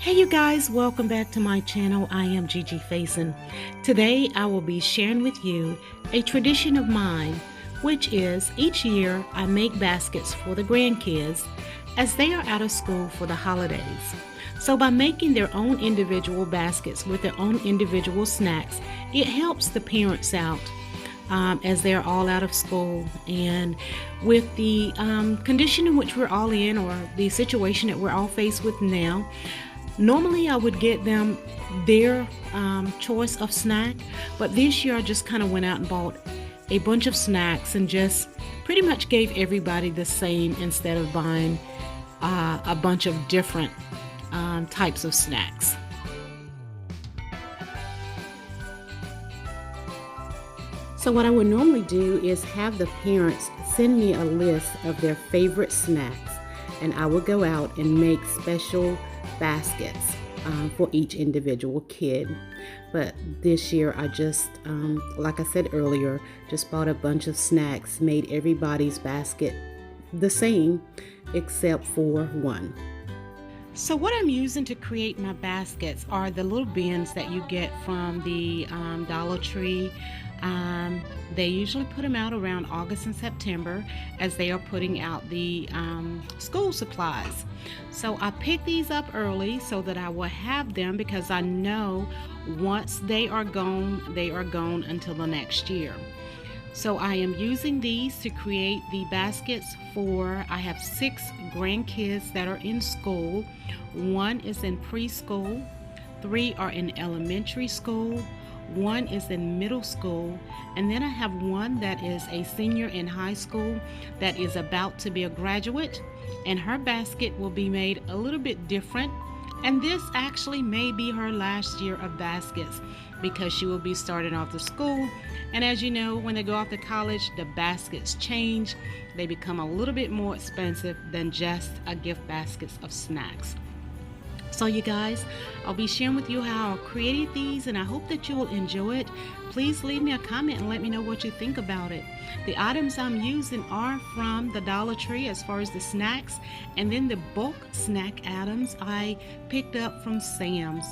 Hey you guys, welcome back to my channel. I am Gigi Faison. Today I will be sharing with you a tradition of mine, which is each year I make baskets for the grandkids as they are out of school for the holidays. So by making their own individual baskets with their own individual snacks, it helps the parents out as they're all out of school. And with the condition in which we're all in, or the situation that we're all faced with now, normally I would get them their choice of snack, but this year I just kind of went out and bought a bunch of snacks and just pretty much gave everybody the same instead of buying a bunch of different types of snacks. So what I would normally do is have the parents send me a list of their favorite snacks, and I would go out and make special baskets for each individual kid. But this year I just, like I said earlier, just bought a bunch of snacks, made everybody's basket the same except for one. So what I'm using to create my baskets are the little bins that you get from the Dollar Tree. They usually put them out around August and September as they are putting out the school supplies. So I pick these up early so that I will have them, because I know once they are gone until the next year. So I am using these to create the baskets for, I have 6 grandkids that are in school. 1 is in preschool, 3 are in elementary school, 1 is in middle school, and then I have 1 that is a senior in high school that is about to be a graduate, and her basket will be made a little bit different. And this actually may be her last year of baskets, because she will be starting off the school. And as you know, when they go off to college, the baskets change. They become a little bit more expensive than just a gift baskets of snacks. So you guys, I'll be sharing with you how I created these, and I hope that you will enjoy it. Please leave me a comment and let me know what you think about it. The items I'm using are from the Dollar Tree as far as the snacks, and then the bulk snack items I picked up from Sam's.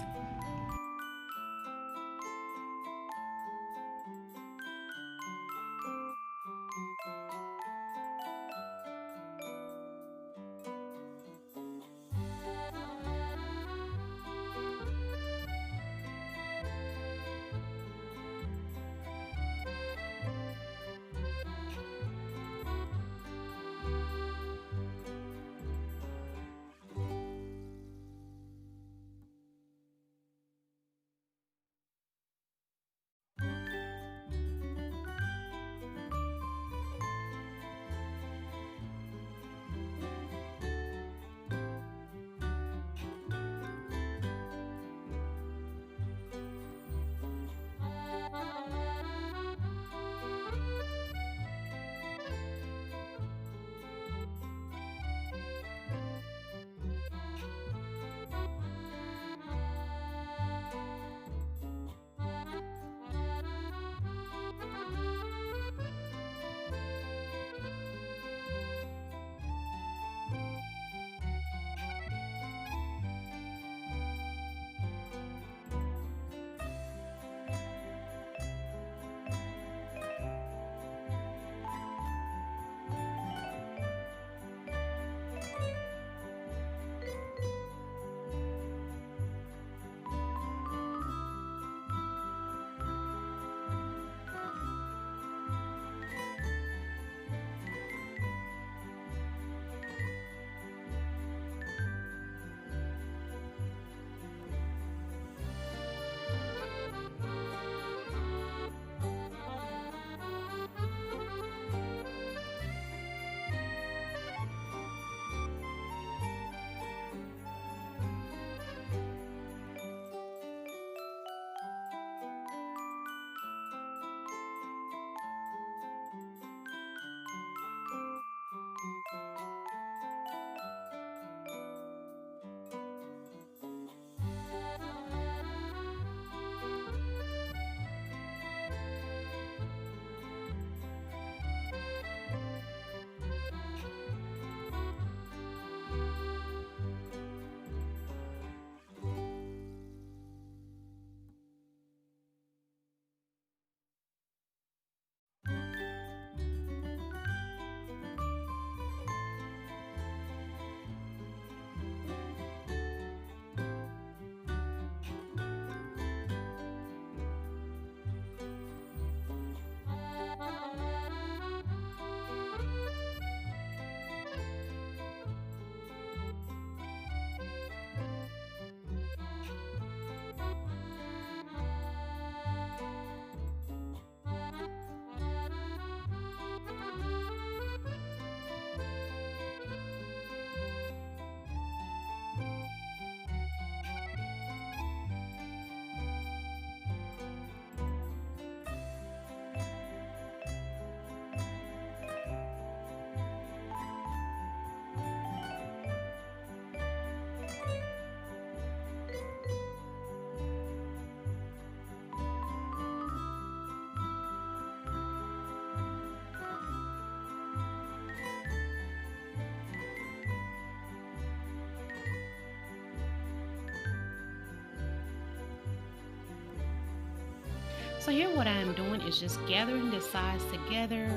So here what I am doing is just gathering the sides together,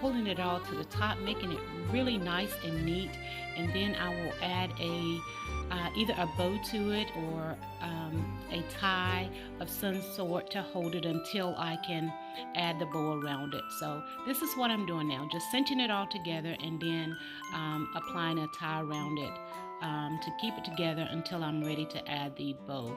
pulling it all to the top, making it really nice and neat, and then I will add a either a bow to it or a tie of some sort to hold it until I can add the bow around it. So this is what I'm doing now, just cinching it all together and then applying a tie around it to keep it together until I'm ready to add the bow.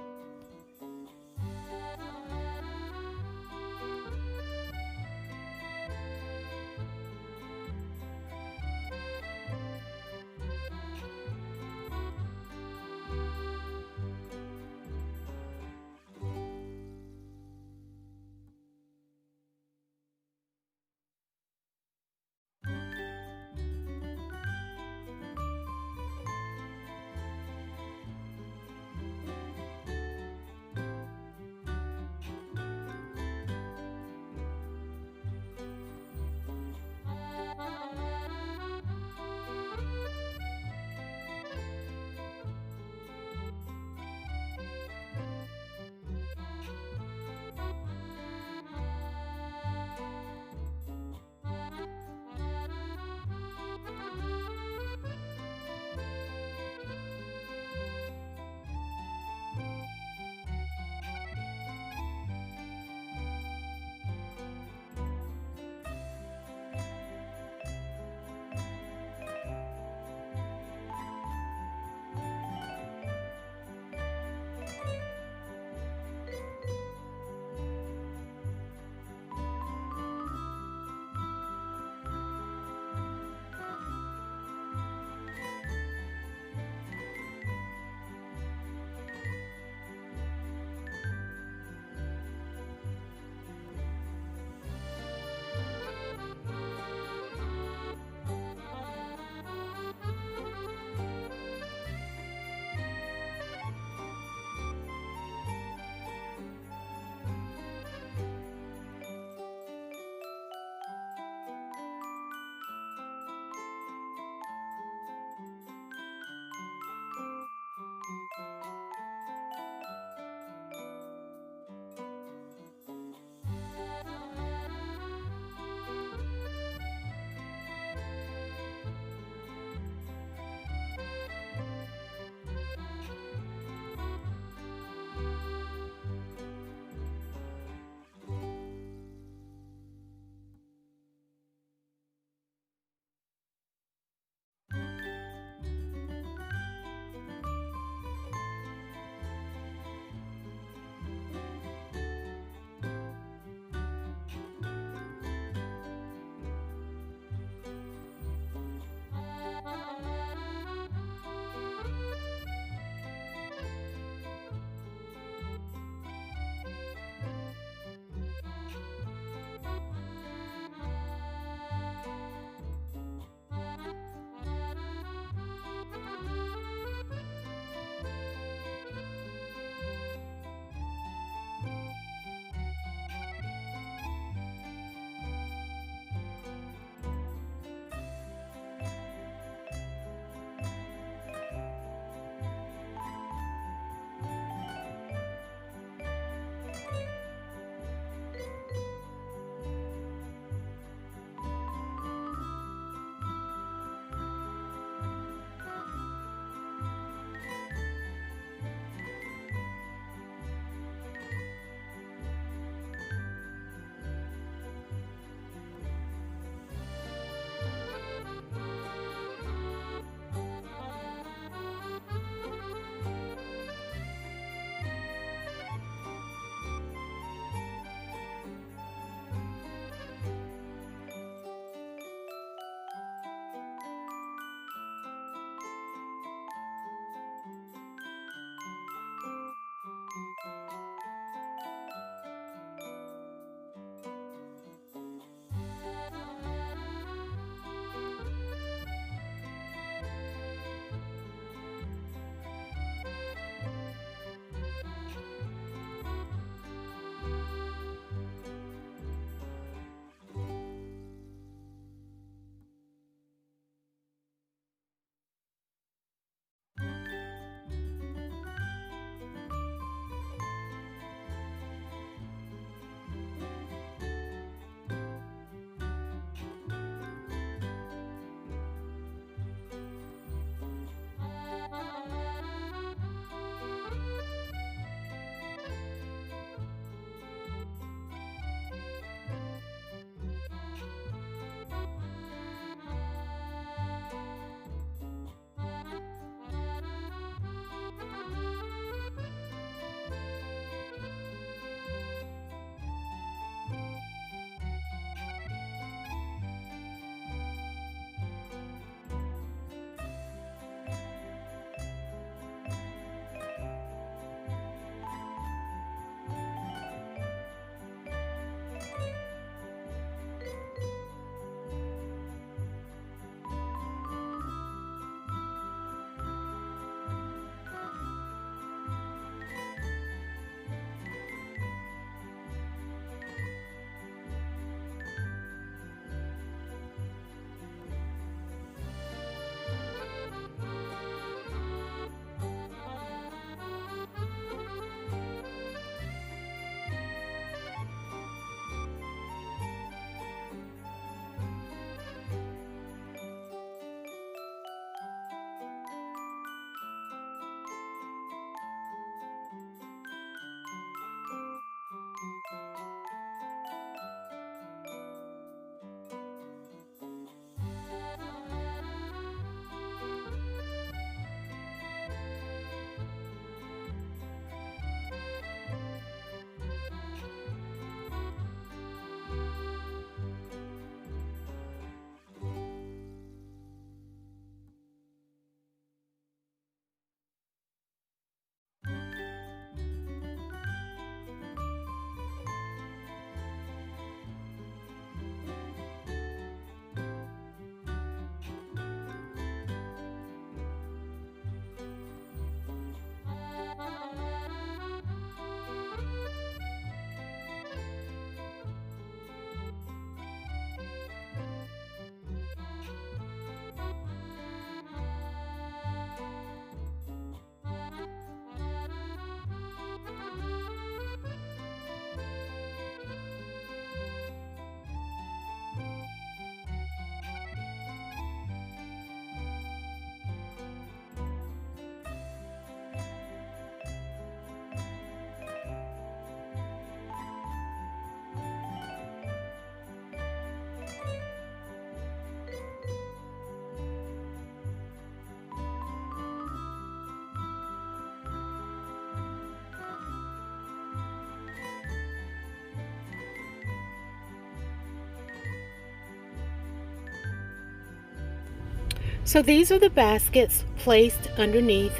So these are the baskets placed underneath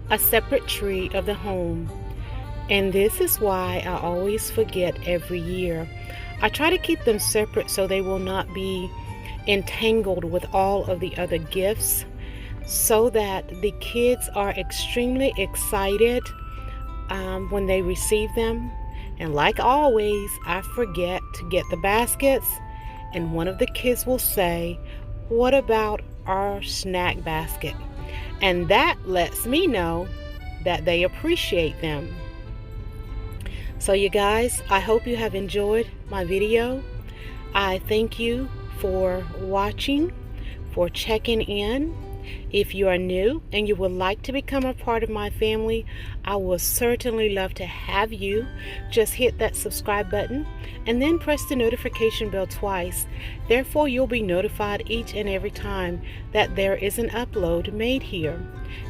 a separate tree of the home. And this is why I always forget every year. I try to keep them separate so they will not be entangled with all of the other gifts, so that the kids are extremely excited when they receive them. And like always, I forget to get the baskets, and one of the kids will say, "What about our snack basket?" And that lets me know that they appreciate them. So you guys, I hope you have enjoyed my video. I thank you for watching, for checking in. If you are new and you would like to become a part of my family, I would certainly love to have you. Just hit that subscribe button and then press the notification bell twice. Therefore, you'll be notified each and every time that there is an upload made here.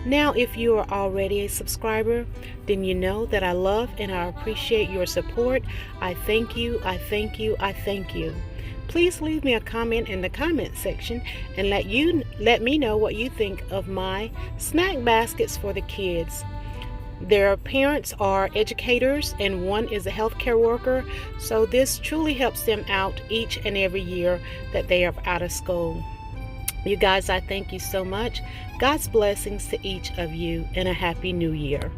Now, if you are already a subscriber, then you know that I love and I appreciate your support. I thank you, I thank you, I thank you. Please leave me a comment in the comment section and let me know what you think of my snack baskets for the kids. Their parents are educators and one is a healthcare worker, so this truly helps them out each and every year that they are out of school. You guys, I thank you so much. God's blessings to each of you and a happy new year.